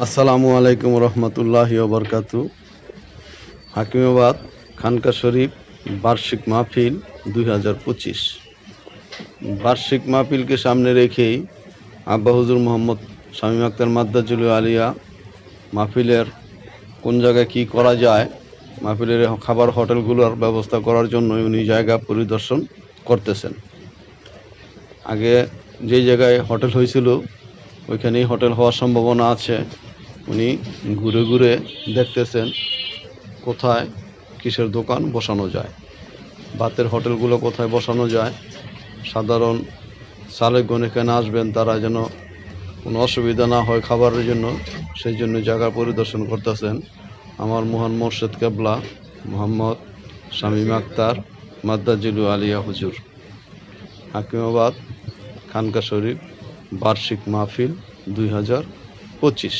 আসসালামু আলাইকুম রহমতুল্লাহি ওবরকাতু। হাকিমাবাদ খানকা শরীফ বার্ষিক মাহফিল 2025। বার্ষিক মাহফিলকে সামনে রেখেই আব্বা হুজুর মোহাম্মদ শামীম আক্তার মাদ্দাজুল আলিয়া মাহফিলের কোন জায়গায় কি করা যায়, মাহফিলের খাবার হোটেলগুলোর ব্যবস্থা করার জন্য উনি জায়গা পরিদর্শন করতেছেন। আগে যে জায়গায় হোটেল হয়েছিল ওইখানেই হোটেল হওয়ার সম্ভাবনা আছে। উনি ঘুরে ঘুরে দেখতেছেন কোথায় কিসের দোকান বসানো যায়, ভাতের হোটেলগুলো কোথায় বসানো যায়, সাধারণ সালেকগণ এখানে আসবেন তারা যেন কোনো অসুবিধা না হয় খাবারের জন্য, সেই জন্য জায়গা পরিদর্শন করতেছেন আমার মহান মোর্শেদ কেবলা মোহাম্মদ শামীম আক্তার মাদ্দাজিলু আলিয়া হুজুর। হাকিমাবাদ খানকা শরীফ বার্ষিক মাহফিল 2025।